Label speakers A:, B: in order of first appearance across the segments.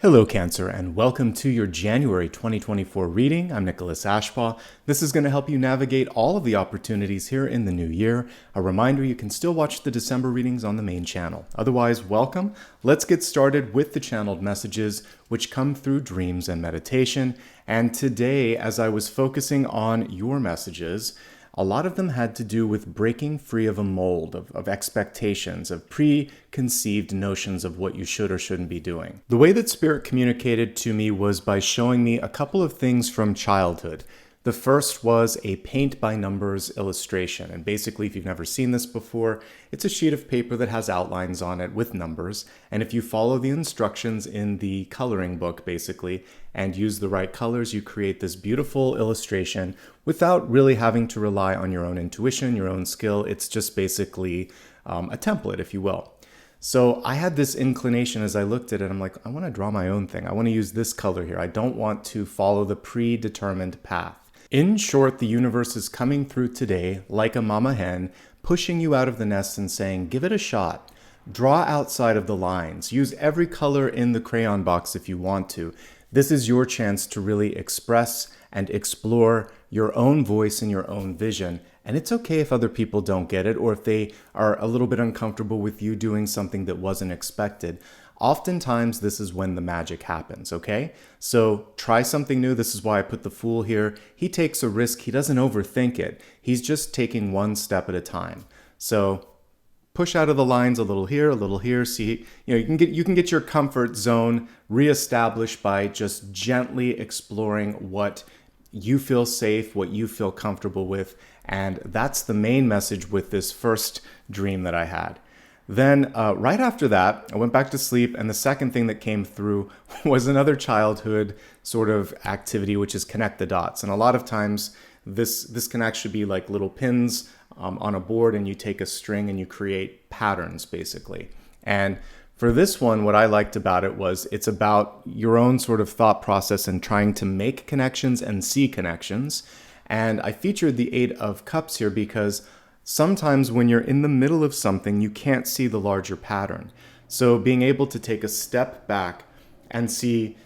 A: Hello Cancer, and welcome to your January 2024 reading. I'm Nicholas Ashbaugh. This is going to help you navigate all of the opportunities here in the new year. A reminder, you can still watch the December readings on the main channel. Otherwise, welcome. Let's get started with the channeled messages, which come through dreams and meditation. And today, as I was focusing on your messages, a lot of them had to do with breaking free of a mold of expectations, of preconceived notions of what you should or shouldn't be doing. The way that Spirit communicated to me was by showing me a couple of things from childhood. The first was a paint by numbers illustration. And basically, if you've never seen this before, it's a sheet of paper that has outlines on it with numbers. And if you follow the instructions in the coloring book, basically, and use the right colors, you create this beautiful illustration without really having to rely on your own intuition, your own skill. It's just basically a template, if you will. So I had this inclination as I looked at it. I'm like, I want to draw my own thing. I want to use this color here. I don't want to follow the predetermined path. In short, the universe is coming through today like a mama hen, pushing you out of the nest and saying, give it a shot. Draw outside of the lines. Use every color in the crayon box if you want to. This is your chance to really express and explore your own voice and your own vision. And it's okay if other people don't get it or if they are a little bit uncomfortable with you doing something that wasn't expected. Oftentimes, this is when the magic happens, okay? So try something new. This is why I put the Fool here. He takes a risk. He doesn't overthink it. He's just taking one step at a time. So push out of the lines a little here. See, you can get your comfort zone reestablished by just gently exploring what you feel safe, what you feel comfortable with. And that's the main message with this first dream that I had. Then right after that, I went back to sleep, and the second thing that came through was another childhood sort of activity, which is connect the dots. And a lot of times this can actually be like little pins on a board, and you take a string and you create patterns, basically. And for this one, what I liked about it was it's about your own sort of thought process and trying to make connections and see connections. And I featured the Eight of Cups here because sometimes when you're in the middle of something, you can't see the larger pattern. So being able to take a step back and see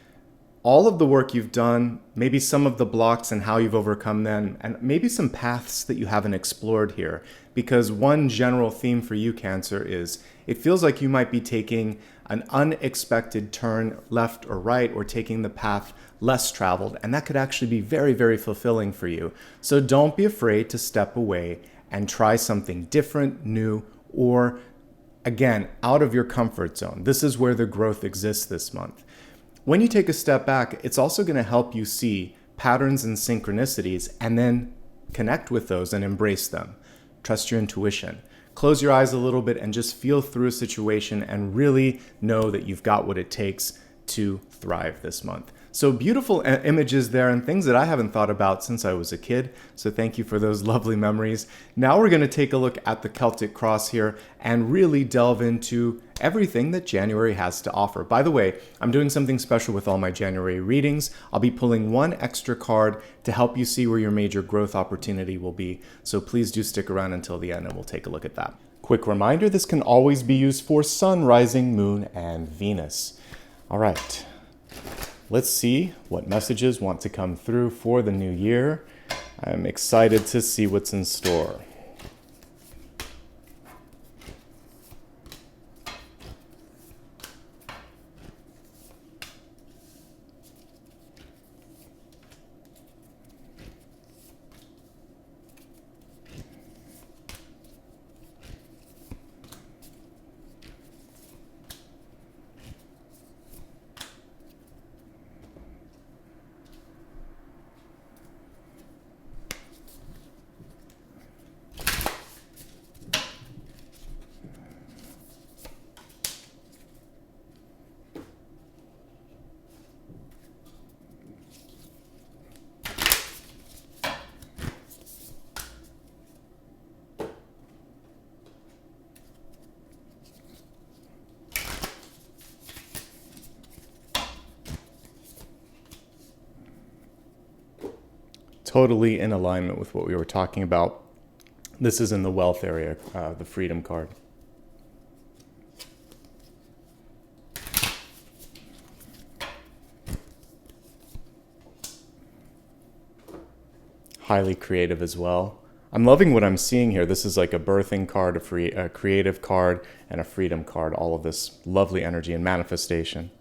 A: all of the work you've done, maybe some of the blocks and how you've overcome them, and maybe some paths that you haven't explored here. Because one general theme for you, Cancer, is it feels like you might be taking an unexpected turn left or right, or taking the path less traveled. And that could actually be very, very fulfilling for you. So don't be afraid to step away and try something different, new, or again, out of your comfort zone. This is where the growth exists this month. When you take a step back, it's also going to help you see patterns and synchronicities and then connect with those and embrace them. Trust your intuition. Close your eyes a little bit and just feel through a situation and really know that you've got what it takes to thrive this month. So beautiful images there and things that I haven't thought about since I was a kid. So thank you for those lovely memories. Now we're going to take a look at the Celtic Cross here and really delve into everything that January has to offer. By the way, I'm doing something special with all my January readings. I'll be pulling one extra card to help you see where your major growth opportunity will be. So please do stick around until the end and we'll take a look at that. Quick reminder, this can always be used for Sun, Rising, Moon, and Venus. All right. Let's see what messages want to come through for the new year. I'm excited to see what's in store. Totally in alignment with what we were talking about. This is in the wealth area, the freedom card. highly creative as well. I'm loving what I'm seeing here. This is like a birthing card, a creative card, and a freedom card. All of this lovely energy and manifestation.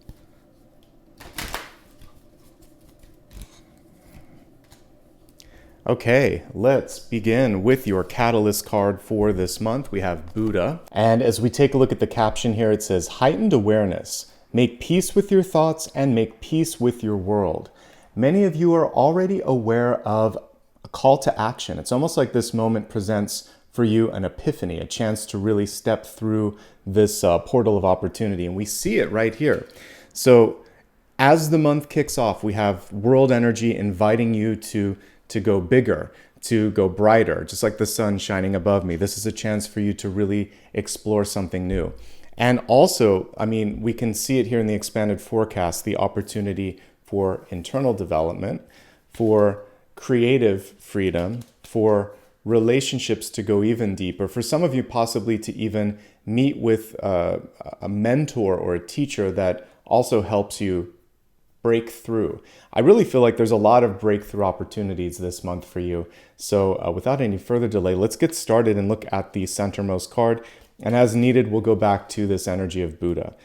A: Okay, let's begin with your catalyst card for this month. We have Buddha. And as we take a look at the caption here, it says, heightened awareness. Make peace with your thoughts and make peace with your world. Many of you are already aware of a call to action. It's almost like this moment presents for you an epiphany, a chance to really step through this portal of opportunity. And we see it right here. So as the month kicks off, we have world energy inviting you to go bigger, to go brighter, just like the sun shining above me. This is a chance for you to really explore something new. And also, I mean, we can see it here in the expanded forecast, the opportunity for internal development, for creative freedom, for relationships to go even deeper, for some of you possibly to even meet with a mentor or a teacher that also helps you break through. I really feel like there's a lot of breakthrough opportunities this month for you. So without any further delay, let's get started and look at the centermost card. And as needed, we'll go back to this energy of Buddha.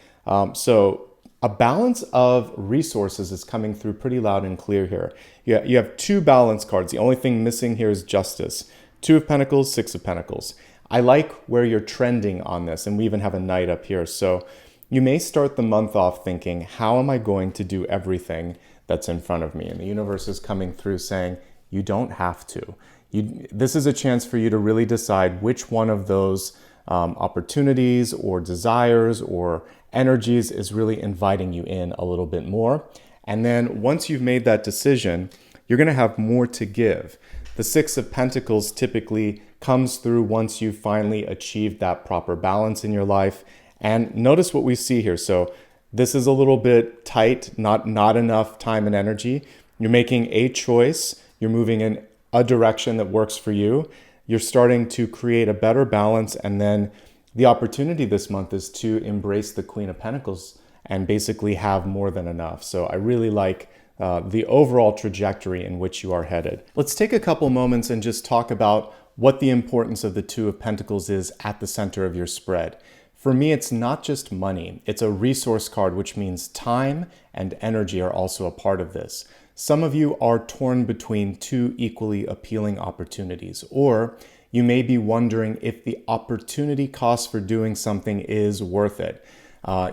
A: So a balance of resources is coming through pretty loud and clear here. You have two balance cards. The only thing missing here is justice. 2 of Pentacles, 6 of Pentacles. I like where you're trending on this, and we even have a knight up here. So you may start the month off thinking, how am I going to do everything that's in front of me? And the universe is coming through saying, you don't have to. This is a chance for you to really decide which one of those opportunities or desires or energies is really inviting you in a little bit more. And then once you've made that decision, you're going to have more to give. The 6 of Pentacles typically comes through once you've finally achieved that proper balance in your life. And notice what we see here. So this is a little bit tight, not enough time and energy. You're making a choice. You're moving in a direction that works for you. You're starting to create a better balance. And then the opportunity this month is to embrace the Queen of Pentacles and basically have more than enough. So I really like the overall trajectory in which you are headed. Let's take a couple moments and just talk about what the importance of the 2 of Pentacles is at the center of your spread. For me, it's not just money. It's a resource card, which means time and energy are also a part of this. Some of you are torn between 2 equally appealing opportunities, or you may be wondering if the opportunity cost for doing something is worth it.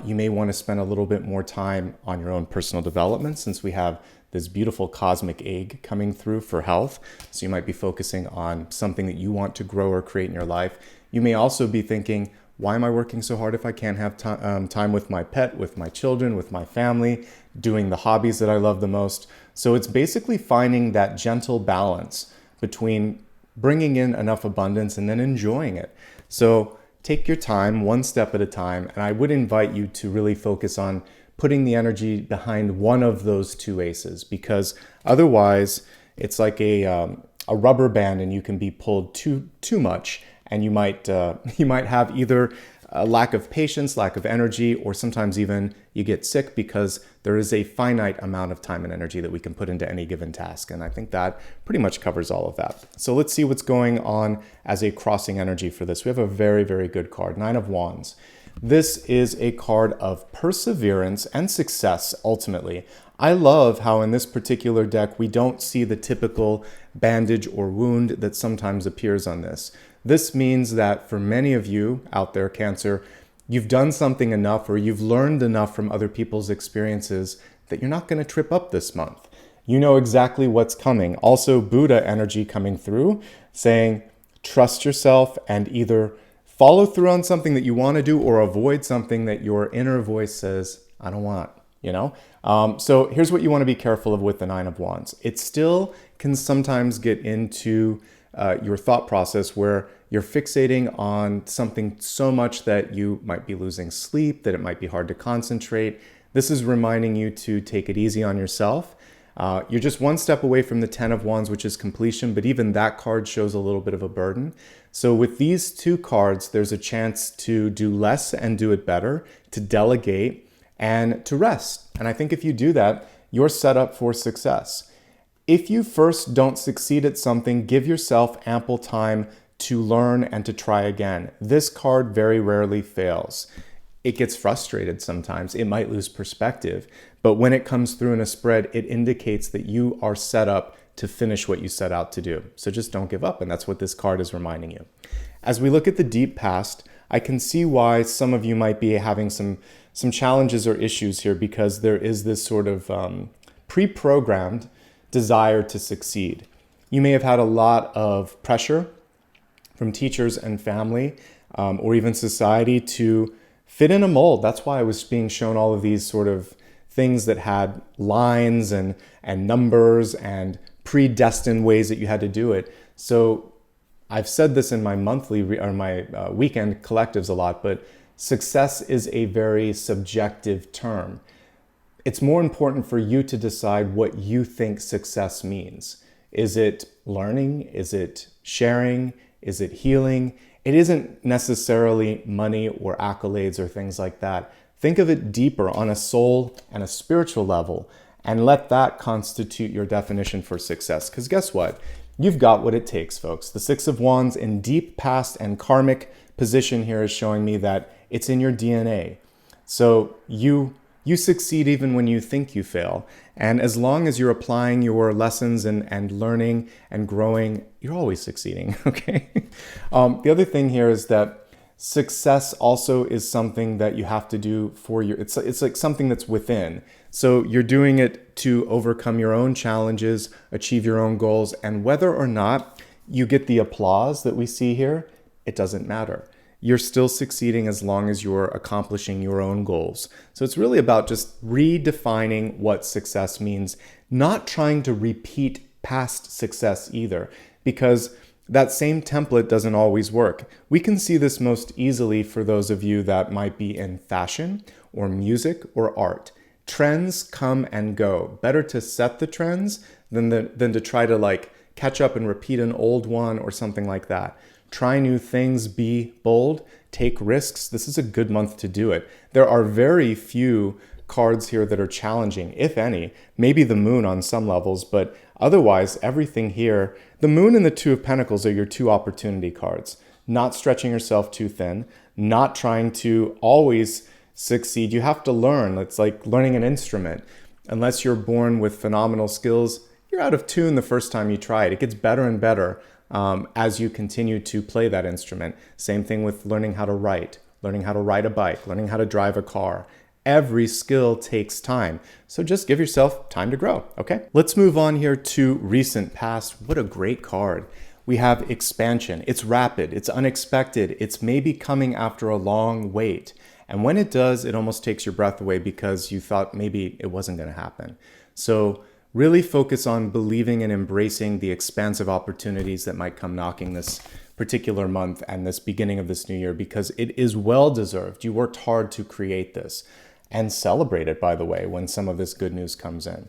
A: You may want to spend a little bit more time on your own personal development, since we have this beautiful cosmic egg coming through for health. So you might be focusing on something that you want to grow or create in your life. You may also be thinking, why am I working so hard if I can't have time with my pet, with my children, with my family, doing the hobbies that I love the most? So it's basically finding that gentle balance between bringing in enough abundance and then enjoying it. So take your time, one step at a time. And I would invite you to really focus on putting the energy behind one of those 2 aces, because otherwise it's like a rubber band and you can be pulled too much. And you might have either a lack of patience, lack of energy, or sometimes even you get sick because there is a finite amount of time and energy that we can put into any given task. And I think that pretty much covers all of that. So let's see what's going on as a crossing energy for this. We have a very, very good card, 9 of Wands. This is a card of perseverance and success, ultimately. I love how in this particular deck, we don't see the typical bandage or wound that sometimes appears on this. This means that for many of you out there, Cancer, you've done something enough or you've learned enough from other people's experiences that you're not going to trip up this month. You know exactly what's coming. Also, Buddha energy coming through, saying, trust yourself and either follow through on something that you want to do or avoid something that your inner voice says, I don't want, So here's what you want to be careful of with the 9 of Wands. It still can sometimes get into your thought process where you're fixating on something so much that you might be losing sleep, that it might be hard to concentrate. This is reminding you to take it easy on yourself. You're just one step away from the 10 of Wands, which is completion, but even that card shows a little bit of a burden. So with these 2 cards, there's a chance to do less and do it better, to delegate and to rest. And I think if you do that, you're set up for success. If you first don't succeed at something, give yourself ample time to learn and to try again. This card very rarely fails. It gets frustrated sometimes. It might lose perspective. But when it comes through in a spread, it indicates that you are set up to finish what you set out to do. So just don't give up. And that's what this card is reminding you. As we look at the deep past, I can see why some of you might be having some challenges or issues here, because there is this sort of pre-programmed desire to succeed. You may have had a lot of pressure from teachers and family, or even society, to fit in a mold. That's why I was being shown all of these sort of things that had lines and numbers and predestined ways that you had to do it. So I've said this in my monthly or my weekend collectives a lot, but success is a very subjective term. It's more important for you to decide what you think success means. Is it learning? Is it sharing? Is it healing? It isn't necessarily money or accolades or things like that. Think of it deeper on a soul and a spiritual level, and let that constitute your definition for success. Because guess what? You've got what it takes, folks. The Six of Wands in deep past and karmic position here is showing me that it's in your DNA. So you succeed even when you think you fail. And as long as you're applying your lessons and learning and growing, you're always succeeding, okay? The other thing here is that success also is something that you have to do for it's like something that's within. So you're doing it to overcome your own challenges, achieve your own goals, and whether or not you get the applause that we see here, it doesn't matter. You're still succeeding as long as you're accomplishing your own goals. So it's really about just redefining what success means, not trying to repeat past success either, because that same template doesn't always work. We can see this most easily for those of you that might be in fashion or music or art. Trends come and go. Better to set the trends than to try to catch up and repeat an old one or something like that. Try new things, be bold, take risks. This is a good month to do it. There are very few cards here that are challenging, if any. Maybe the moon on some levels, but otherwise everything here, the moon and the Two of Pentacles are your two opportunity cards. Not stretching yourself too thin, not trying to always succeed. You have to learn. It's like learning an instrument. Unless you're born with phenomenal skills, you're out of tune the first time you try it. It gets better and better as you continue to play that instrument. Same thing with learning how to write a bike, learning how to drive a car. Every skill takes time. So just give yourself time to grow, okay? Let's move on here to recent past. What a great card. We have expansion. It's rapid, it's unexpected, it's maybe coming after a long wait. And when it does, it almost takes your breath away because you thought maybe it wasn't going to happen. So really focus on believing and embracing the expansive opportunities that might come knocking this particular month and this beginning of this new year, because it is well deserved. You worked hard to create this, and celebrate it, by the way, when some of this good news comes in.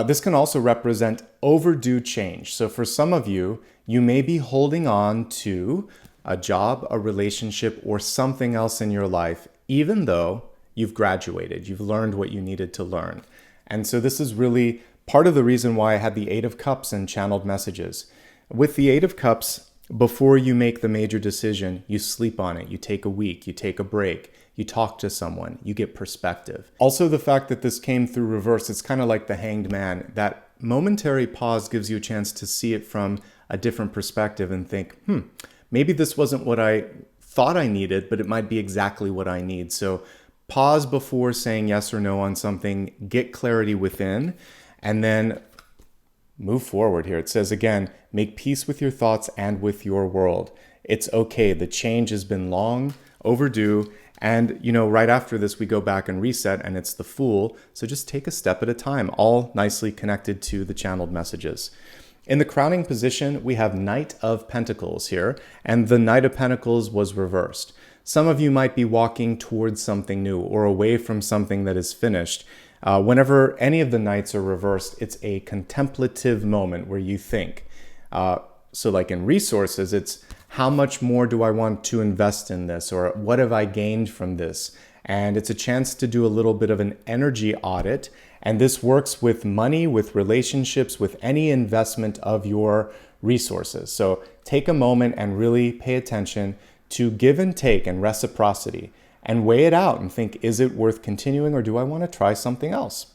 A: This can also represent overdue change. So for some of you, you may be holding on to a job, a relationship, or something else in your life, even though you've graduated, you've learned what you needed to learn. And so this is really part of the reason why I had the Eight of Cups and channeled messages. With the Eight of Cups, before you make the major decision, you sleep on it, you take a week, you take a break, you talk to someone, you get perspective. Also, the fact that this came through reverse, it's kind of like the Hanged Man. That momentary pause gives you a chance to see it from a different perspective and think, maybe this wasn't what I thought I needed, but it might be exactly what I need. So pause before saying yes or no on something, get clarity within, and then move forward here. It says again, make peace with your thoughts and with your world. It's okay. The change has been long overdue. And, right after this, we go back and reset, and it's the Fool. So just take a step at a time, all nicely connected to the channeled messages. In the crowning position, we have Knight of Pentacles here, and the Knight of Pentacles was reversed. Some of you might be walking towards something new or away from something that is finished. Whenever any of the Knights are reversed, it's a contemplative moment where you think. So like in resources, it's how much more do I want to invest in this, or what have I gained from this? And it's a chance to do a little bit of an energy audit. And this works with money, with relationships, with any investment of your resources. So take a moment and really pay attention to give and take and reciprocity, and weigh it out and think, is it worth continuing, or do I want to try something else?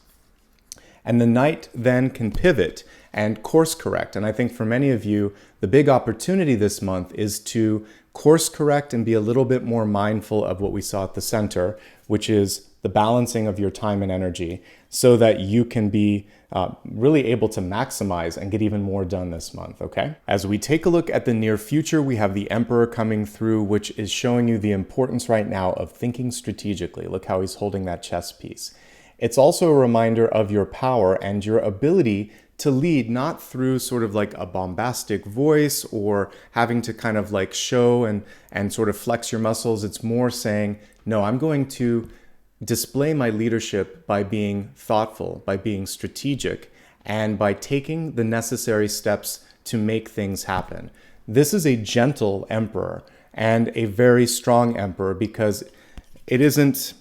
A: And the knight then can pivot and course correct. And I think for many of you, the big opportunity this month is to course correct and be a little bit more mindful of what we saw at the center, which is the balancing of your time and energy, so that you can be really able to maximize and get even more done this month, okay? As we take a look at the near future, we have the Emperor coming through, which is showing you the importance right now of thinking strategically. Look how he's holding that chess piece. It's also a reminder of your power and your ability to lead, not through sort of like a bombastic voice or having to kind of like show and sort of flex your muscles. It's more saying, no, I'm going to display my leadership by being thoughtful, by being strategic, and by taking the necessary steps to make things happen. This is a gentle emperor and a very strong emperor, because it isn't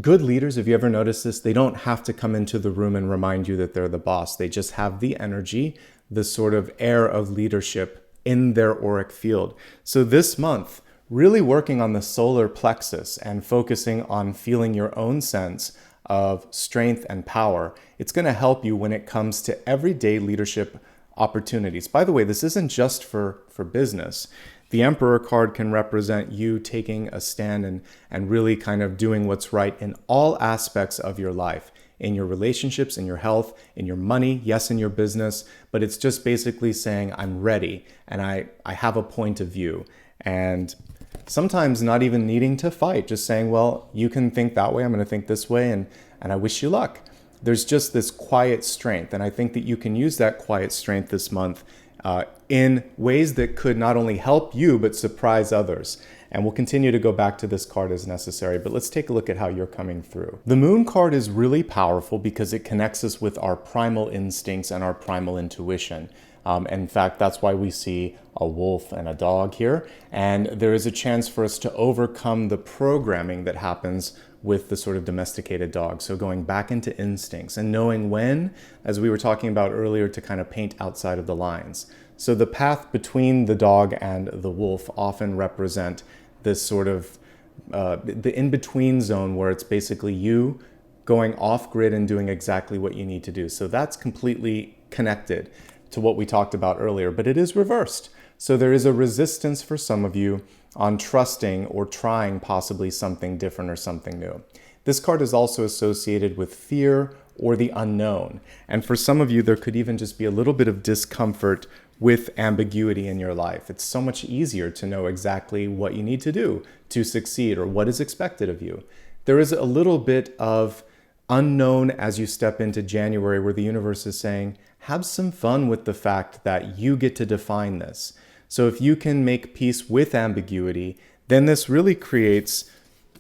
A: good leaders. If you ever notice this, they don't have to come into the room and remind you that they're the boss. They just have the energy, the sort of air of leadership in their auric field. So this month, really working on the solar plexus and focusing on feeling your own sense of strength and power, it's going to help you when it comes to everyday leadership opportunities. By the way, this isn't just for business. The Emperor card can represent you taking a stand and really kind of doing what's right in all aspects of your life, in your relationships, in your health, in your money, yes, in your business, but it's just basically saying, I'm ready and I have a point of view. And sometimes not even needing to fight, just saying, well, you can think that way, I'm going to think this way, and I wish you luck. There's just this quiet strength, and I think that you can use that quiet strength this month in ways that could not only help you, but surprise others. And we'll continue to go back to this card as necessary, but let's take a look at how you're coming through. The Moon card is really powerful because it connects us with our primal instincts and our primal intuition. In fact, that's why we see a wolf and a dog here. And there is a chance for us to overcome the programming that happens with the sort of domesticated dog. So going back into instincts and knowing when, as we were talking about earlier, to kind of paint outside of the lines. So the path between the dog and the wolf often represent this sort of the in-between zone where it's basically you going off grid and doing exactly what you need to do. So that's completely connected to what we talked about earlier, but it is reversed. So there is a resistance for some of you on trusting or trying possibly something different or something new. This card is also associated with fear or the unknown. And for some of you, there could even just be a little bit of discomfort with ambiguity in your life. It's so much easier to know exactly what you need to do to succeed or what is expected of you. There is a little bit of unknown as you step into January, where the universe is saying, have some fun with the fact that you get to define this. So if you can make peace with ambiguity, then this really creates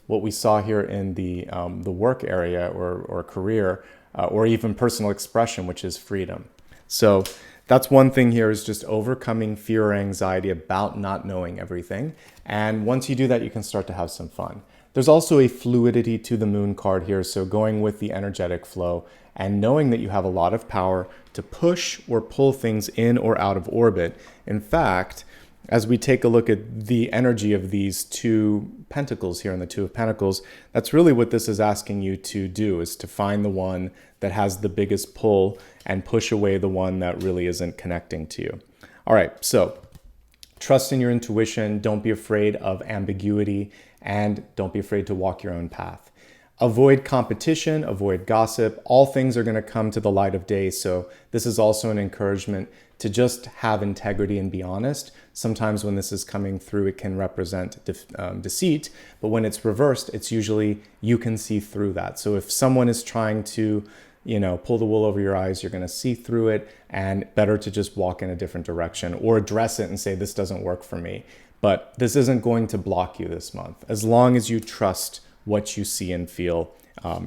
A: what we saw here in the work area or career or even personal expression, which is freedom. So that's one thing here, is just overcoming fear or anxiety about not knowing everything. And once you do that, you can start to have some fun. There's also a fluidity to the Moon card here, so going with the energetic flow and knowing that you have a lot of power to push or pull things in or out of orbit. In fact, as we take a look at the energy of these two pentacles here in the Two of Pentacles, that's really what this is asking you to do, is to find the one that has the biggest pull and push away the one that really isn't connecting to you. All right, so trust in your intuition, don't be afraid of ambiguity, and don't be afraid to walk your own path. Avoid competition, avoid gossip. All things are going to come to the light of day. So this is also an encouragement to just have integrity and be honest. Sometimes when this is coming through, it can represent deceit, but when it's reversed, it's usually you can see through that. So if someone is trying to, pull the wool over your eyes, you're going to see through it, and better to just walk in a different direction or address it and say, this doesn't work for me. But this isn't going to block you this month, as long as you trust what you see and feel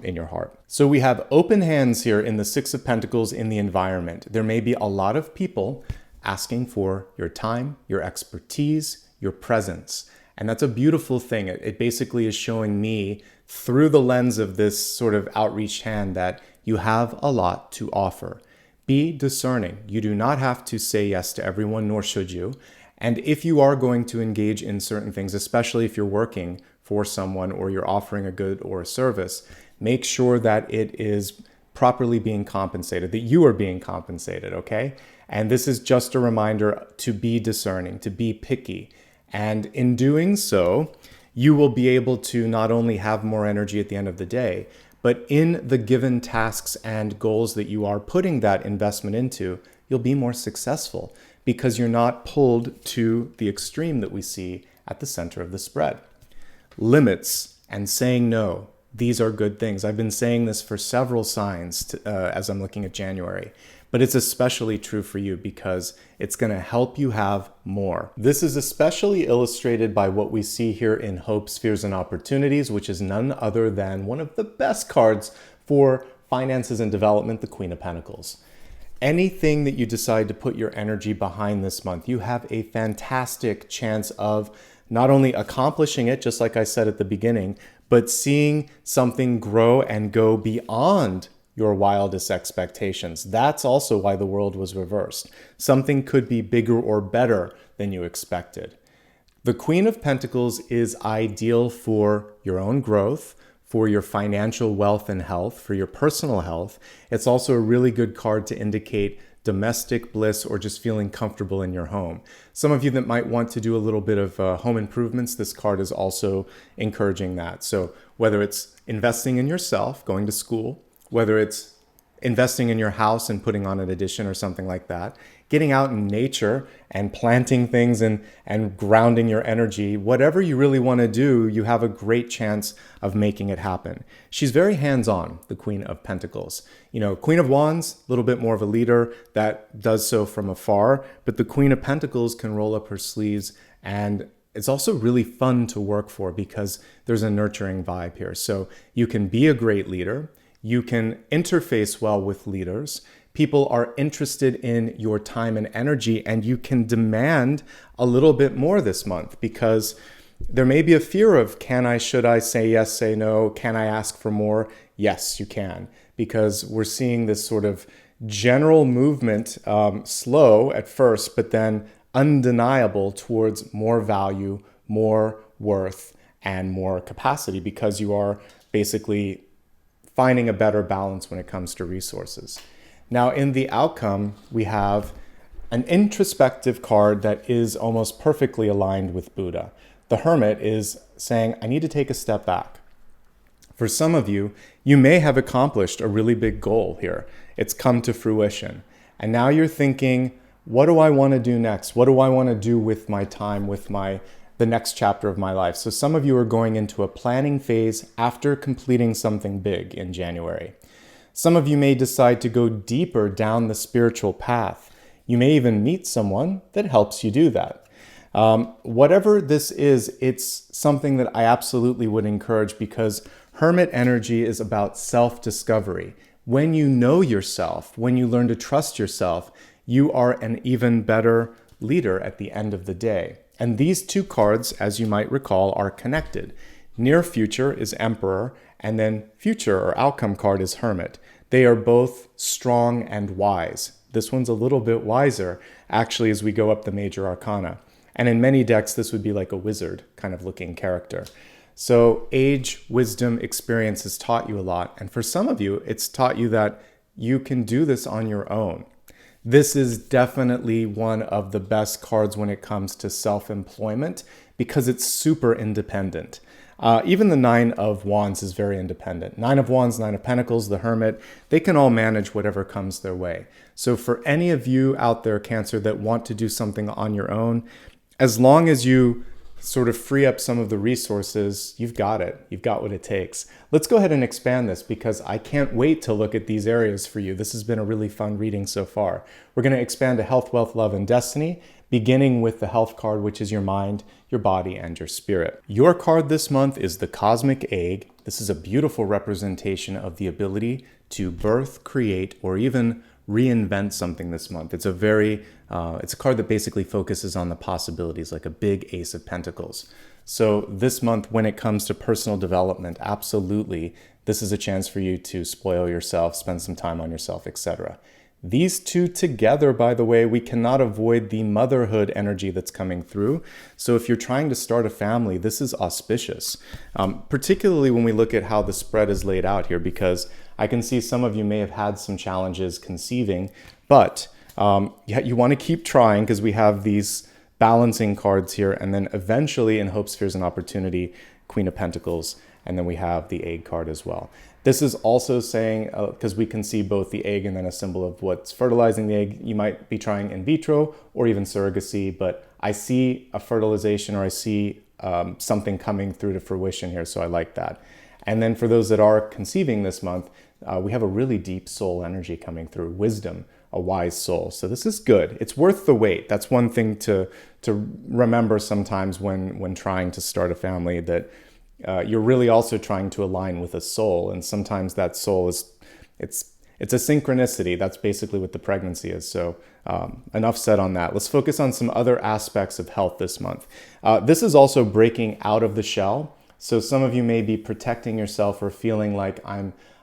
A: in your heart. So we have open hands here in the Six of Pentacles in the environment. There may be a lot of people asking for your time, your expertise, your presence. And that's a beautiful thing. It basically is showing me through the lens of this sort of outreached hand that you have a lot to offer. Be discerning. You do not have to say yes to everyone, nor should you. And if you are going to engage in certain things, especially if you're working for someone or you're offering a good or a service, make sure that it is properly being compensated, that you are being compensated, okay? And this is just a reminder to be discerning, to be picky. And in doing so, you will be able to not only have more energy at the end of the day, but in the given tasks and goals that you are putting that investment into, you'll be more successful because you're not pulled to the extreme that we see at the center of the spread. Limits and saying no, these are good things. I've been saying this for several signs as I'm looking at January, but it's especially true for you because it's going to help you have more. This is especially illustrated by what we see here in Hopes, Fears, and Opportunities, which is none other than one of the best cards for finances and development, the Queen of Pentacles. Anything that you decide to put your energy behind this month, you have a fantastic chance of not only accomplishing it, just like I said at the beginning, but seeing something grow and go beyond your wildest expectations. That's also why the world was reversed. Something could be bigger or better than you expected. The Queen of Pentacles is ideal for your own growth, for your financial wealth and health, for your personal health. It's also a really good card to indicate domestic bliss or just feeling comfortable in your home. Some of you that might want to do a little bit of home improvements, this card is also encouraging that. So whether it's investing in yourself, going to school, whether it's investing in your house and putting on an addition or something like that, getting out in nature and planting things and grounding your energy, whatever you really want to do, you have a great chance of making it happen. She's very hands-on, the Queen of Pentacles. You know, Queen of Wands, a little bit more of a leader that does so from afar, but the Queen of Pentacles can roll up her sleeves, and it's also really fun to work for because there's a nurturing vibe here. So you can be a great leader. You can interface well with leaders. People are interested in your time and energy, and you can demand a little bit more this month because there may be a fear of can I, should I, say yes, say no, can I ask for more? Yes, you can, because we're seeing this sort of general movement, slow at first, but then undeniable towards more value, more worth, and more capacity because you are basically finding a better balance when it comes to resources. Now, in the outcome, we have an introspective card that is almost perfectly aligned with Buddha. The Hermit is saying, I need to take a step back. For some of you, you may have accomplished a really big goal here. It's come to fruition. And now you're thinking, what do I want to do next? What do I want to do with my time, with the next chapter of my life? So some of you are going into a planning phase after completing something big in January. Some of you may decide to go deeper down the spiritual path. You may even meet someone that helps you do that. Whatever this is, it's something that I absolutely would encourage because Hermit energy is about self-discovery. When you know yourself, when you learn to trust yourself, you are an even better leader at the end of the day. And these two cards, as you might recall, are connected. Near future is Emperor, and then future or outcome card is Hermit. They are both strong and wise. This one's a little bit wiser, actually, as we go up the major arcana. And in many decks, this would be like a wizard kind of looking character. So age, wisdom, experience has taught you a lot. And for some of you, it's taught you that you can do this on your own. This is definitely one of the best cards when it comes to self-employment because it's super independent. Even the Nine of Wands is very independent. Nine of Wands, Nine of Pentacles, the Hermit, they can all manage whatever comes their way. So for any of you out there, Cancer, that want to do something on your own, as long as you sort of free up some of the resources, you've got it. You've got what it takes. Let's go ahead and expand this because I can't wait to look at these areas for you. This has been a really fun reading so far. We're going to expand to health, wealth, love, and destiny, beginning with the health card, which is your mind, your body, and your spirit. Your card this month is the Cosmic Egg. This is a beautiful representation of the ability to birth, create, or even reinvent something this month. It's a card that basically focuses on the possibilities, like a big Ace of Pentacles. So this month, when it comes to personal development, absolutely, this is a chance for you to spoil yourself, spend some time on yourself, etc. These two together, by the way, we cannot avoid the motherhood energy that's coming through. So if you're trying to start a family, this is auspicious, particularly when we look at how the spread is laid out here, because I can see some of you may have had some challenges conceiving, but you want to keep trying because we have these balancing cards here, and then eventually in Hope, Spheres, and Opportunity, Queen of Pentacles, and then we have the egg card as well. This is also saying, because we can see both the egg and then a symbol of what's fertilizing the egg, you might be trying in vitro or even surrogacy, but I see a fertilization, or I see something coming through to fruition here, so I like that. And then for those that are conceiving this month, we have a really deep soul energy coming through, wisdom, a wise soul. So this is good. It's worth the wait. That's one thing to remember sometimes when trying to start a family, that you're really also trying to align with a soul, and sometimes that soul it's a synchronicity. That's basically what the pregnancy is. So enough said on that. Let's focus on some other aspects of health this month. This is also breaking out of the shell. So some of you may be protecting yourself or feeling like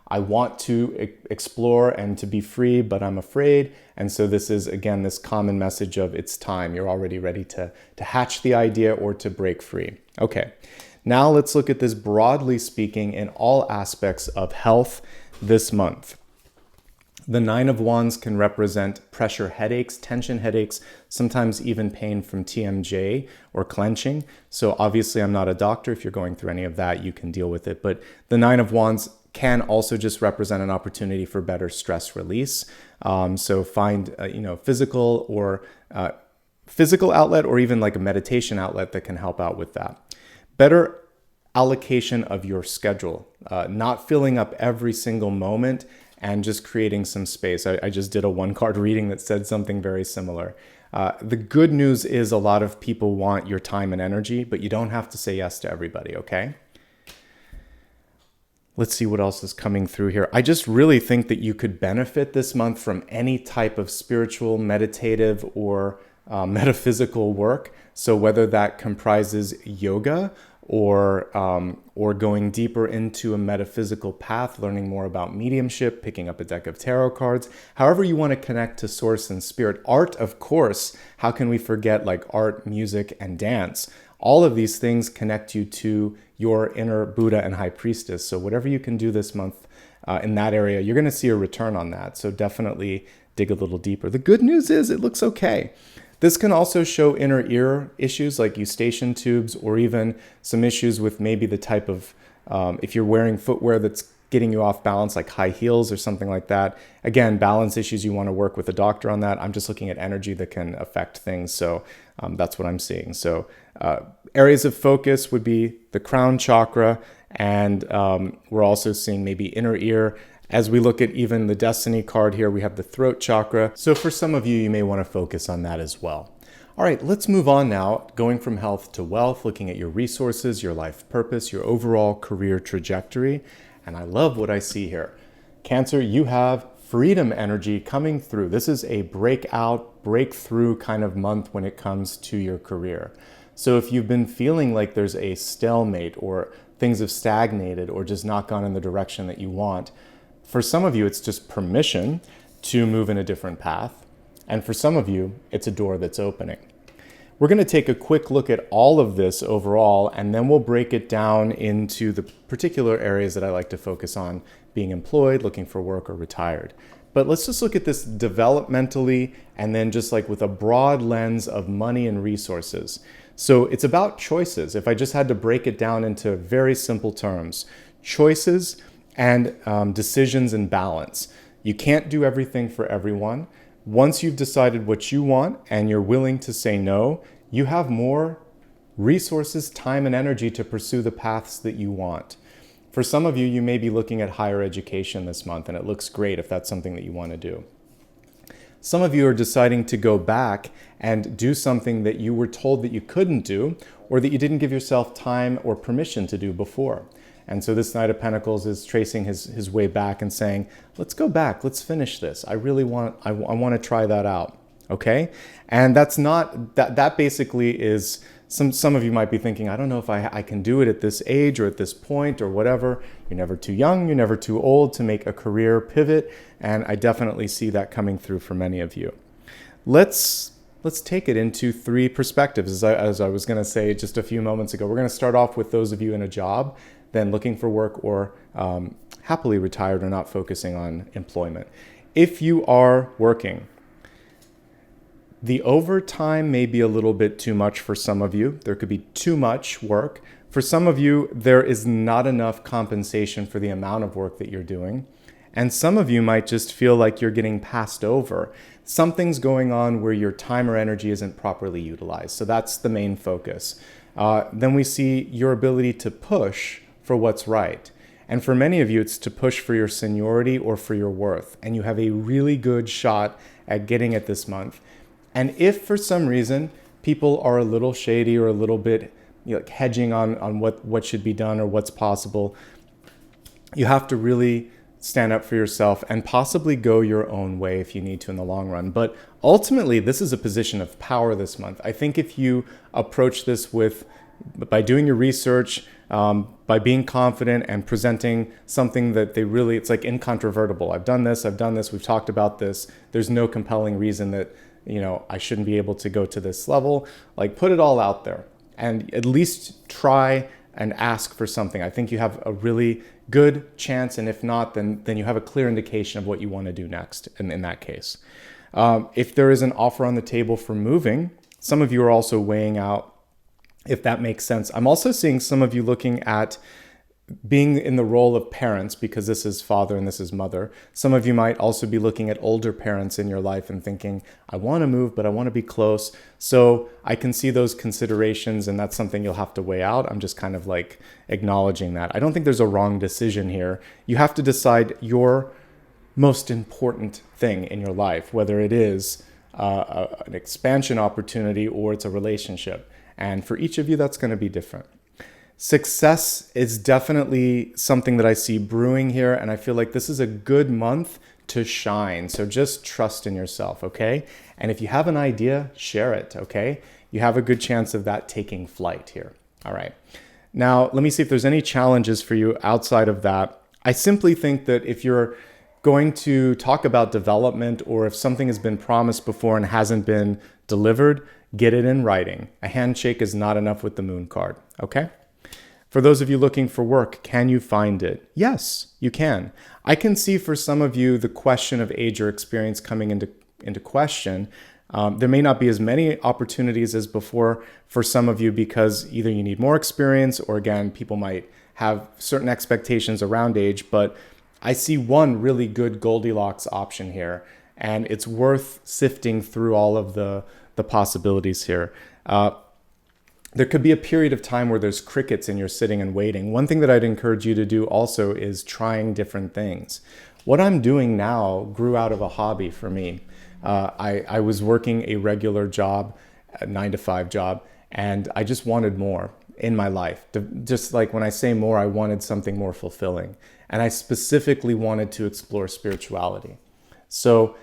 A: I want to explore and to be free, but I'm afraid. And so this is, again, this common message of it's time. You're already ready to hatch the idea or to break free. Okay. Now let's look at this broadly speaking in all aspects of health this month. The Nine of Wands can represent pressure headaches, tension headaches, sometimes even pain from TMJ or clenching. So obviously I'm not a doctor. If you're going through any of that, you can deal with it. But the Nine of Wands can also just represent an opportunity for better stress release. So find physical outlet, or even like a meditation outlet that can help out with that. Better allocation of your schedule, not filling up every single moment and just creating some space. I just did a 1-card reading that said something very similar. The good news is a lot of people want your time and energy, but you don't have to say yes to everybody, okay? Let's see what else is coming through here. I just really think that you could benefit this month from any type of spiritual, meditative, or metaphysical work. So whether that comprises yoga or going deeper into a metaphysical path, learning more about mediumship, picking up a deck of tarot cards, however you want to connect to source and spirit. Art, of course, how can we forget like art, music, and dance? All of these things connect you to your inner Buddha and High Priestess. So whatever you can do this month in that area, you're going to see a return on that. So definitely dig a little deeper. The good news is it looks okay. This can also show inner ear issues like eustachian tubes, or even some issues with maybe the type of, if you're wearing footwear that's getting you off balance, like high heels or something like that. Again, balance issues, you want to work with a doctor on that. I'm just looking at energy that can affect things. So that's what I'm seeing. So areas of focus would be the crown chakra, and we're also seeing maybe inner ear. As we look at even the destiny card here, we have the throat chakra. So for some of you, you may want to focus on that as well. All right, let's move on now, going from health to wealth, looking at your resources, your life purpose, your overall career trajectory. And I love what I see here. Cancer, you have freedom energy coming through. This is a breakthrough kind of month when it comes to your career. So if you've been feeling like there's a stalemate, or things have stagnated, or just not gone in the direction that you want, for some of you, it's just permission to move in a different path. And for some of you, it's a door that's opening. We're going to take a quick look at all of this overall, and then we'll break it down into the particular areas that I like to focus on: being employed, looking for work, or retired. But let's just look at this developmentally, and then just like with a broad lens of money and resources. So it's about choices. If I just had to break it down into very simple terms, choices and decisions and balance. You can't do everything for everyone. Once you've decided what you want and you're willing to say no, you have more resources, time, and energy to pursue the paths that you want. For some of you, you may be looking at higher education this month, and it looks great if that's something that you want to do. Some of you are deciding to go back and do something that you were told that you couldn't do, or that you didn't give yourself time or permission to do before. And so this Knight of Pentacles is tracing his way back and saying, let's go back, let's finish this. I want to try that out, okay? And that's not, that basically is Some of you might be thinking, I don't know if I can do it at this age or at this point or whatever. You're never too young, you're never too old to make a career pivot, and I definitely see that coming through for many of you. Let's take it into three perspectives, as I was going to say just a few moments ago. We're going to start off with those of you in a job, then looking for work, or happily retired or not focusing on employment. If you are working, the overtime may be a little bit too much for some of you. There could be too much work. For some of you, there is not enough compensation for the amount of work that you're doing. And some of you might just feel like you're getting passed over. Something's going on where your time or energy isn't properly utilized. So that's the main focus. Then we see your ability to push for what's right. And for many of you, it's to push for your seniority or for your worth. And you have a really good shot at getting it this month. And if for some reason people are a little shady or a little bit hedging on what should be done or what's possible, you have to really stand up for yourself and possibly go your own way if you need to in the long run. But ultimately, this is a position of power this month. I think if you approach this by doing your research, by being confident and presenting something that it's like incontrovertible. I've done this, we've talked about this. There's no compelling reason that I shouldn't be able to go to this level. Like, put it all out there and at least try and ask for something. I think you have a really good chance, and if not, then you have a clear indication of what you want to do next in that case. If there is an offer on the table for moving, some of you are also weighing out if that makes sense. I'm also seeing some of you looking at being in the role of parents, because this is father and this is mother. Some of you might also be looking at older parents in your life and thinking, I want to move, but I want to be close. So I can see those considerations, and that's something you'll have to weigh out. I'm just kind of like acknowledging that. I don't think there's a wrong decision here. You have to decide your most important thing in your life, whether it is an expansion opportunity or it's a relationship. And for each of you, that's going to be different. Success is definitely something that I see brewing here, and I feel like this is a good month to shine. So just trust in yourself, okay? And if you have an idea, share it, okay? You have a good chance of that taking flight here. All right. Now, let me see if there's any challenges for you outside of that. I simply think that if you're going to talk about development, or if something has been promised before and hasn't been delivered, get it in writing. A handshake is not enough with the moon card, okay? For those of you looking for work, can you find it? Yes, you can. I can see for some of you the question of age or experience coming into question. There may not be as many opportunities as before for some of you, because either you need more experience, or again, people might have certain expectations around age. But I see one really good Goldilocks option here, and it's worth sifting through all of the possibilities here. There could be a period of time where there's crickets and you're sitting and waiting. One thing that I'd encourage you to do also is trying different things. What I'm doing now grew out of a hobby for me. I was working a regular job, a 9-to-5 job, and I just wanted more in my life. Just like when I say more, I wanted something more fulfilling. And I specifically wanted to explore spirituality. So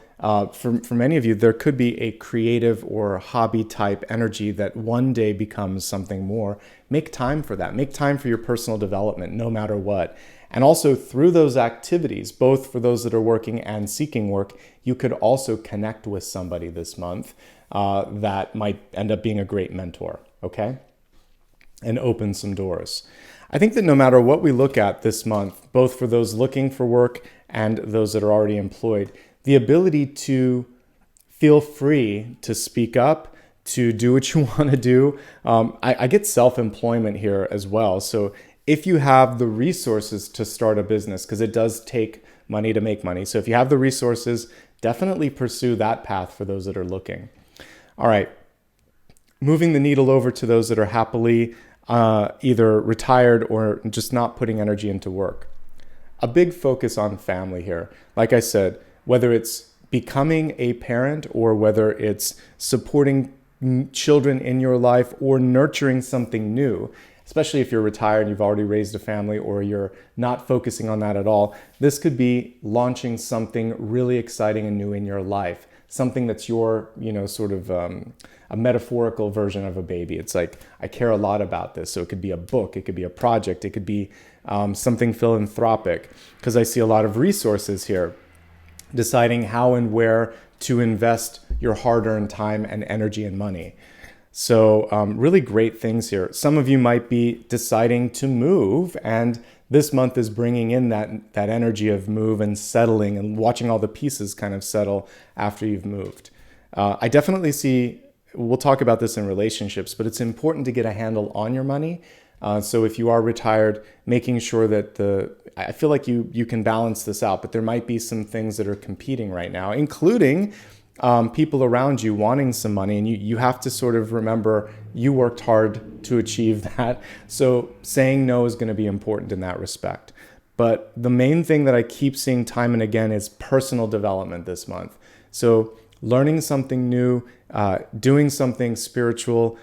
A: for many of you, there could be a creative or hobby type energy that one day becomes something more. Make time for that. Make time for your personal development, no matter what. And also through those activities, both for those that are working and seeking work, you could also connect with somebody this month that might end up being a great mentor, okay? And open some doors. I think that no matter what we look at this month, both for those looking for work and those that are already employed, the ability to feel free to speak up, to do what you want to do. I get self-employment here as well. So if you have the resources to start a business, because it does take money to make money. So if you have the resources, definitely pursue that path for those that are looking. All right. Moving the needle over to those that are happily either retired or just not putting energy into work. A big focus on family here. Like I said, whether it's becoming a parent or whether it's supporting children in your life or nurturing something new, especially if you're retired and you've already raised a family or you're not focusing on that at all, this could be launching something really exciting and new in your life. something that's your, sort of a metaphorical version of a baby. It's like, I care a lot about this. So it could be a book, it could be a project, it could be something philanthropic, because I see a lot of resources here, deciding how and where to invest your hard-earned time and energy and money. So really great things here. Some of you might be deciding to move, and this month is bringing in that energy of move and settling and watching all the pieces kind of settle after you've moved. I definitely see, we'll talk about this in relationships, but it's important to get a handle on your money. So if you are retired, making sure that I feel like you can balance this out, but there might be some things that are competing right now, including people around you wanting some money, and you have to sort of remember you worked hard to achieve that. So saying no is going to be important in that respect. But the main thing that I keep seeing time and again is personal development this month. So learning something new, doing something spiritual,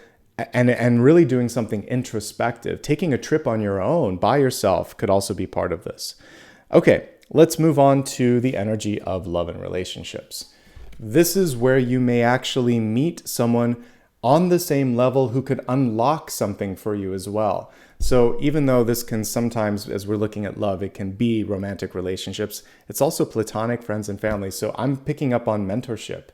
A: and really doing something introspective. Taking a trip on your own by yourself could also be part of this. Okay, let's move on to the energy of love and relationships. This is where you may actually meet someone on the same level who could unlock something for you as well. So even though this can sometimes, as we're looking at love, it can be romantic relationships, it's also platonic, friends, and family. So I'm picking up on mentorship.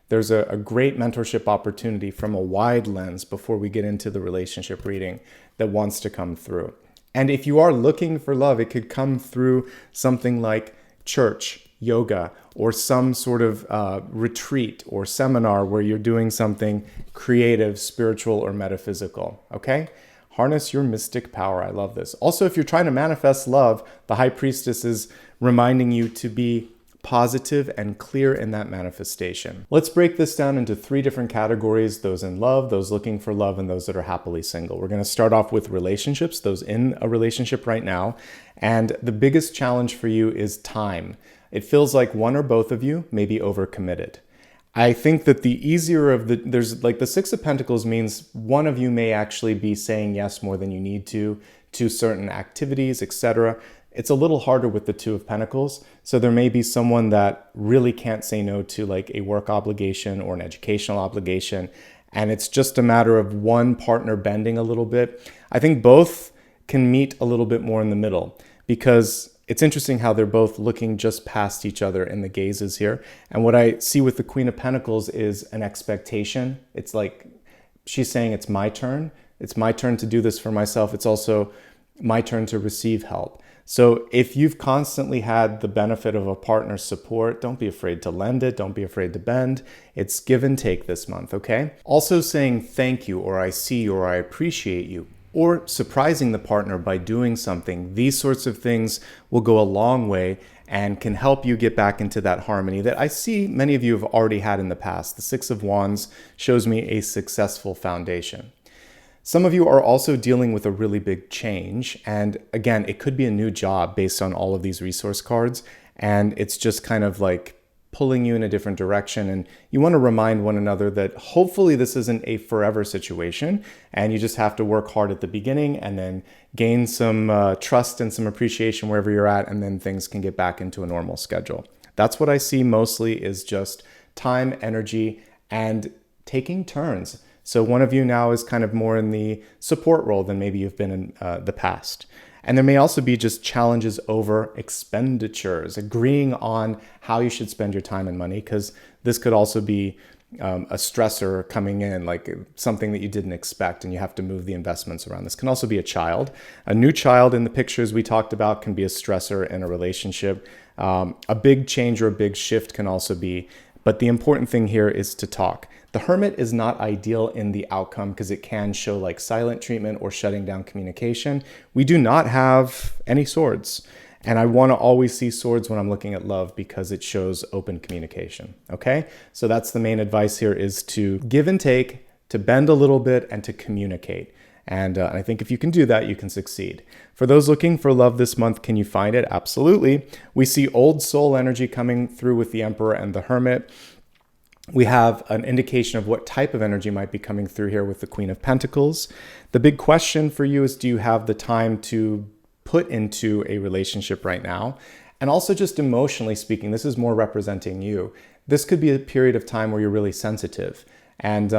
A: There's a great mentorship opportunity from a wide lens before we get into the relationship reading that wants to come through. And if you are looking for love, it could come through something like church, yoga, or some sort of retreat or seminar where you're doing something creative, spiritual, or metaphysical, okay? Harness your mystic power. I love this. Also, if you're trying to manifest love, the High Priestess is reminding you to be positive and clear in that manifestation. Let's break this down into 3 different categories: those in love, those looking for love, and those that are happily single. We're going to start off with relationships, those in a relationship right now. And the biggest challenge for you is time. It feels like one or both of you may be overcommitted. I think that the easier of there's like the 6 of Pentacles means one of you may actually be saying yes more than you need to certain activities, etc. It's a little harder with the 2 of Pentacles. So there may be someone that really can't say no to like a work obligation or an educational obligation. And it's just a matter of one partner bending a little bit. I think both can meet a little bit more in the middle, because it's interesting how they're both looking just past each other in the gazes here. And what I see with the Queen of Pentacles is an expectation. It's like she's saying, it's my turn. It's my turn to do this for myself. It's also my turn to receive help. So if you've constantly had the benefit of a partner's support, don't be afraid to lend it. Don't be afraid to bend. It's give and take this month, okay? Also saying thank you, or I see you, or I appreciate you, or surprising the partner by doing something. These sorts of things will go a long way and can help you get back into that harmony that I see many of you have already had in the past. The 6 of Wands shows me a successful foundation. Some of you are also dealing with a really big change. And again, it could be a new job based on all of these resource cards. And it's just kind of like pulling you in a different direction. And you want to remind one another that hopefully this isn't a forever situation. And you just have to work hard at the beginning and then gain some trust and some appreciation wherever you're at. And then things can get back into a normal schedule. That's what I see mostly, is just time, energy, and taking turns. So one of you now is kind of more in the support role than maybe you've been in the past. And there may also be just challenges over expenditures, agreeing on how you should spend your time and money, because this could also be a stressor coming in, like something that you didn't expect, and you have to move the investments around. This can also be a child. A new child in the pictures we talked about can be a stressor in a relationship. A big change or a big shift can also be, but the important thing here is to talk. The Hermit is not ideal in the outcome because it can show like silent treatment or shutting down communication. We do not have any swords. And I want to always see swords when I'm looking at love because it shows open communication. Okay? So that's the main advice here, is to give and take, to bend a little bit, and to communicate. And I think if you can do that, you can succeed. For those looking for love this month, can you find it? Absolutely. We see old soul energy coming through with the Emperor and the Hermit. We have an indication of what type of energy might be coming through here with the Queen of Pentacles. The big question for you is, do you have the time to put into a relationship right now? And also just emotionally speaking, this is more representing you. This could be a period of time where you're really sensitive. And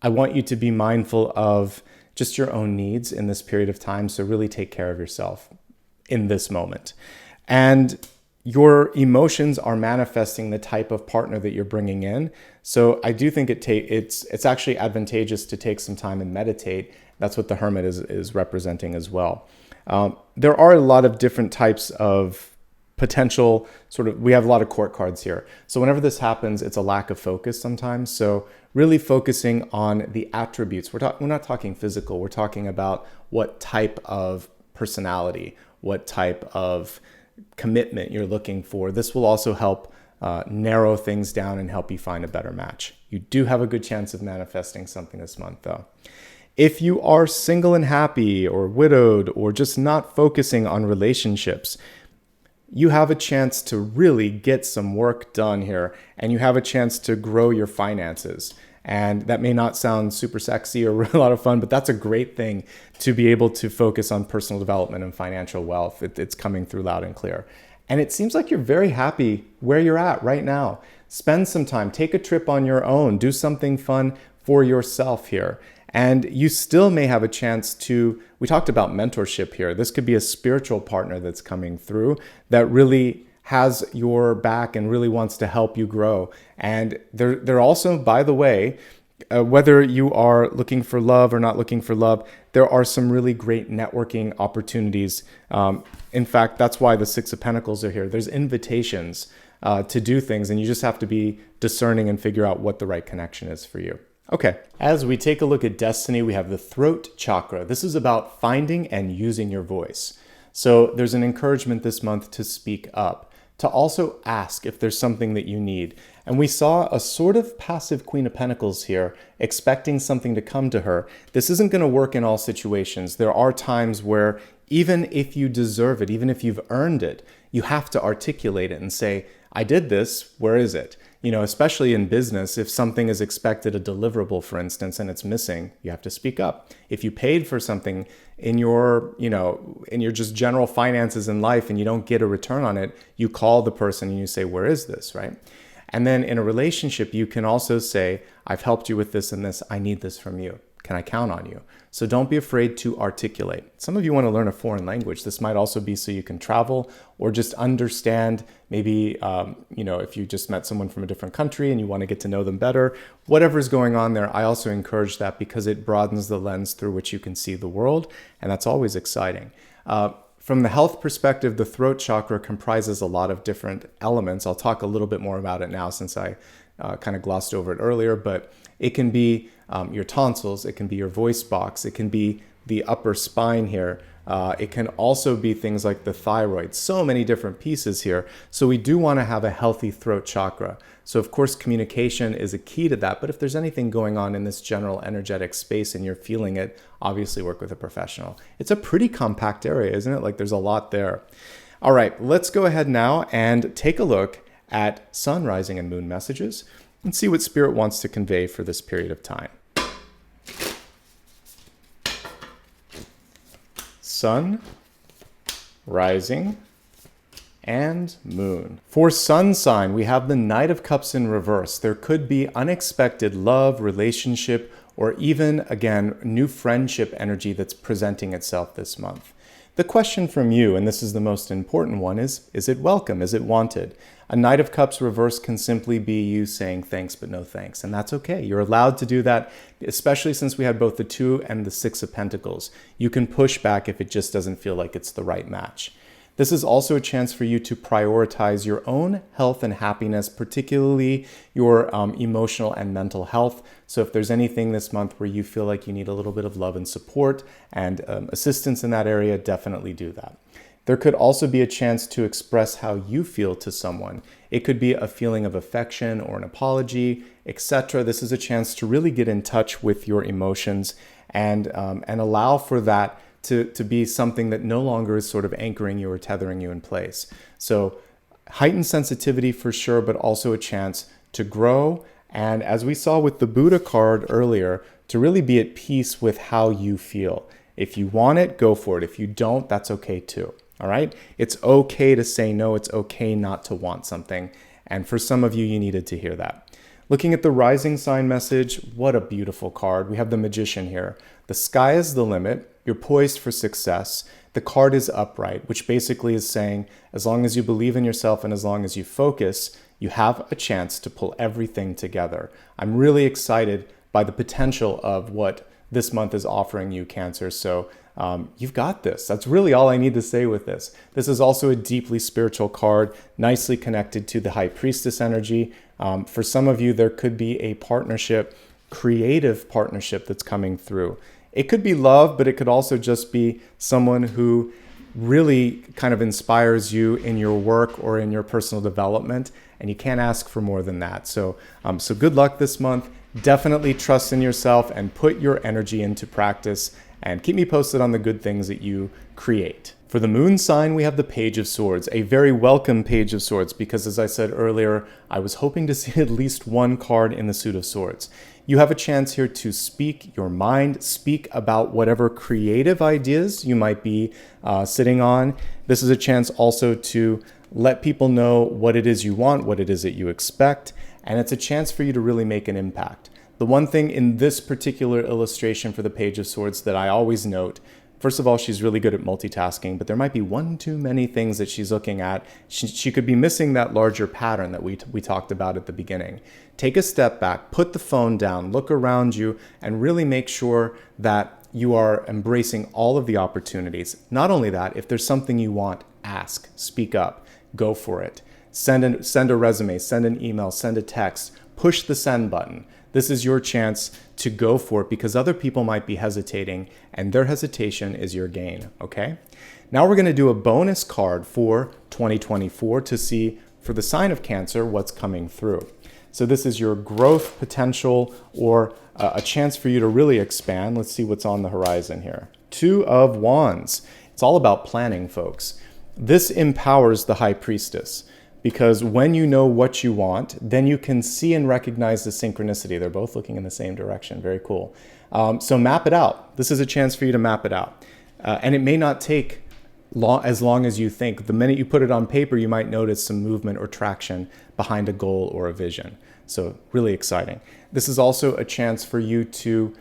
A: I want you to be mindful of just your own needs in this period of time. So really take care of yourself in this moment. And your emotions are manifesting the type of partner that you're bringing in. So I do think it's actually advantageous to take some time and meditate. That's what the Hermit is representing as well. There are a lot of different types of potential we have a lot of court cards here. So whenever this happens, it's a lack of focus sometimes. So really focusing on the attributes. We're not talking physical. We're talking about what type of personality, what type of commitment you're looking for. This will also help narrow things down and help you find a better match. You do have a good chance of manifesting something this month though. If you are single and happy or widowed or just not focusing on relationships, you have a chance to really get some work done here, and you have a chance to grow your finances. And that may not sound super sexy or a lot of fun, but that's a great thing to be able to focus on personal development and financial wealth. It's coming through loud and clear. And it seems like you're very happy where you're at right now. Spend some time, take a trip on your own, do something fun for yourself here. And you still may have a chance we talked about mentorship here. This could be a spiritual partner that's coming through that really has your back and really wants to help you grow. And they're also, by the way, whether you are looking for love or not looking for love, there are some really great networking opportunities. In fact, that's why the Six of Pentacles are here. There's invitations to do things, and you just have to be discerning and figure out what the right connection is for you. Okay, as we take a look at destiny, we have the throat chakra. This is about finding and using your voice. So there's an encouragement this month to speak up, to also ask if there's something that you need. And we saw a sort of passive Queen of Pentacles here, expecting something to come to her. This isn't going to work in all situations. There are times where even if you deserve it, even if you've earned it, you have to articulate it and say, I did this, where is it? You know, especially in business, if something is expected, a deliverable, for instance, and it's missing, you have to speak up. If you paid for something in your just general finances in life and you don't get a return on it, you call the person and you say, where is this, right? And then in a relationship, you can also say, I've helped you with this and this. I need this from you. Can I count on you? So don't be afraid to articulate. Some of you want to learn a foreign language. This might also be so you can travel or just understand maybe, if you just met someone from a different country and you want to get to know them better, whatever's going on there, I also encourage that because it broadens the lens through which you can see the world. And that's always exciting. From the health perspective, the throat chakra comprises a lot of different elements. I'll talk a little bit more about it now since I kind of glossed over it earlier, but it can be your tonsils, it can be your voice box, it can be the upper spine here. It can also be things like the thyroid, so many different pieces here. So we do want to have a healthy throat chakra. So of course, communication is a key to that. But if there's anything going on in this general energetic space and you're feeling it, obviously work with a professional. It's a pretty compact area, isn't it? Like there's a lot there. All right, let's go ahead now and take a look at sun, rising, and moon messages and see what Spirit wants to convey for this period of time. Sun, rising, and moon. For sun sign, we have the Knight of Cups in reverse. There could be unexpected love, relationship, or even, again, new friendship energy that's presenting itself this month. The question from you, and this is the most important one, is it welcome? Is it wanted? A Knight of Cups reverse can simply be you saying thanks but no thanks, and that's okay. You're allowed to do that, especially since we had both the 2 and the 6 of Pentacles. You can push back if it just doesn't feel like it's the right match. This is also a chance for you to prioritize your own health and happiness, particularly your emotional and mental health. So if there's anything this month where you feel like you need a little bit of love and support and assistance in that area, definitely do that. There could also be a chance to express how you feel to someone. It could be a feeling of affection or an apology, etc. This is a chance to really get in touch with your emotions and allow for that to be something that no longer is sort of anchoring you or tethering you in place. So heightened sensitivity for sure, but also a chance to grow. And as we saw with the Buddha card earlier, to really be at peace with how you feel. If you want it, go for it. If you don't, that's okay too. All right? It's okay to say no. It's okay not to want something. And for some of you, you needed to hear that. Looking at the rising sign message, what a beautiful card. We have the Magician here. The sky is the limit. You're poised for success. The card is upright, which basically is saying, as long as you believe in yourself and as long as you focus, you have a chance to pull everything together. I'm really excited by the potential of what this month is offering you, Cancer. So you've got this. That's really all I need to say with this. This is also a deeply spiritual card, nicely connected to the High Priestess energy. For some of you, there could be a partnership, creative partnership that's coming through. It could be love, but it could also just be someone who really kind of inspires you in your work or in your personal development, and you can't ask for more than that. So good luck this month. Definitely trust in yourself and put your energy into practice, and keep me posted on the good things that you create. For the moon sign, we have the Page of Swords, a very welcome Page of Swords, because as I said earlier, I was hoping to see at least one card in the Suit of Swords. You have a chance here to speak your mind, speak about whatever creative ideas you might be sitting on. This is a chance also to let people know what it is you want, what it is that you expect, and it's a chance for you to really make an impact. The one thing in this particular illustration for the Page of Swords that I always note, first of all, she's really good at multitasking, but there might be one too many things that she's looking at. She could be missing that larger pattern that we talked about at the beginning. Take a step back, put the phone down, look around you, and really make sure that you are embracing all of the opportunities. Not only that, if there's something you want, ask, speak up, go for it. Send a resume, send an email, send a text, push the send button. This is your chance to go for it because other people might be hesitating, and their hesitation is your gain, okay? Now we're going to do a bonus card for 2024 to see, for the sign of Cancer, what's coming through. So this is your growth potential, or a chance for you to really expand. Let's see what's on the horizon here. Two of Wands. It's all about planning, folks. This empowers the High Priestess, because when you know what you want, then you can see and recognize the synchronicity. They're both looking in the same direction. Very cool. So map it out. This is a chance for you to map it out. And it may not take as long as you think. The minute you put it on paper, you might notice some movement or traction behind a goal or a vision. So really exciting. This is also a chance for you to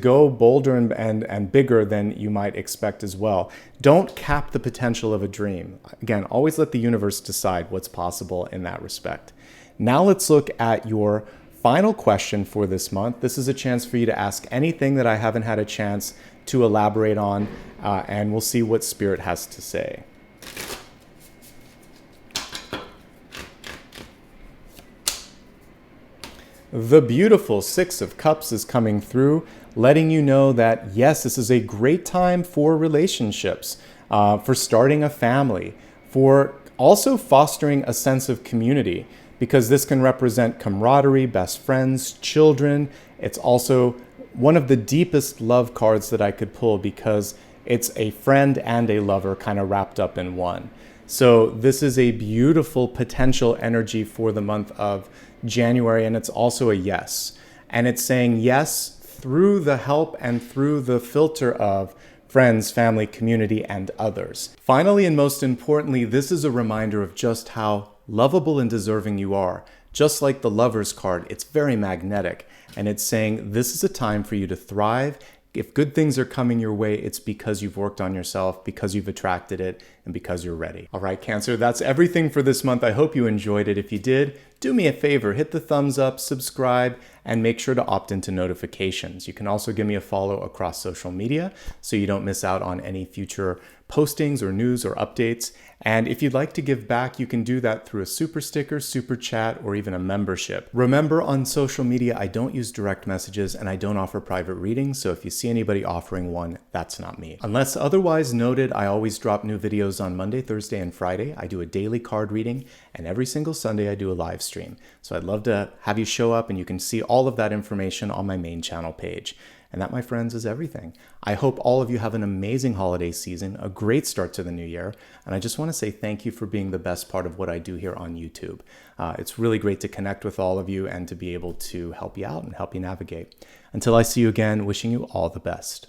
A: go bolder and bigger than you might expect as well. Don't cap the potential of a dream. Again, always let the universe decide what's possible in that respect. Now let's look at your final question for this month. This is a chance for you to ask anything that I haven't had a chance to elaborate on, and we'll see what Spirit has to say. The beautiful Six of Cups is coming through, letting you know that, yes, this is a great time for relationships, for starting a family, for also fostering a sense of community, because this can represent camaraderie, best friends, children. It's also one of the deepest love cards that I could pull because it's a friend and a lover kind of wrapped up in one. So this is a beautiful potential energy for the month of January, and it's also a yes. And it's saying yes through the help and through the filter of friends, family, community, and others. Finally, and most importantly, this is a reminder of just how lovable and deserving you are. Just like the Lover's card, it's very magnetic, and it's saying this is a time for you to thrive. If good things are coming your way, it's because you've worked on yourself, because you've attracted it, and because you're ready. All right, Cancer, that's everything for this month. I hope you enjoyed it. If you did, do me a favor, hit the thumbs up, subscribe, and make sure to opt into notifications. You can also give me a follow across social media so you don't miss out on any future postings or news or updates. And if you'd like to give back, you can do that through a super sticker, super chat, or even a membership. Remember, on social media, I don't use direct messages and I don't offer private readings. So if you see anybody offering one, that's not me. Unless otherwise noted, I always drop new videos on Monday, Thursday, and Friday. I do a daily card reading, and every single Sunday I do a live stream. So I'd love to have you show up, and you can see all of that information on my main channel page. And that, my friends, is everything. I hope all of you have an amazing holiday season, a great start to the new year. And I just want to say thank you for being the best part of what I do here on YouTube. It's really great to connect with all of you and to be able to help you out and help you navigate. Until I see you again, wishing you all the best.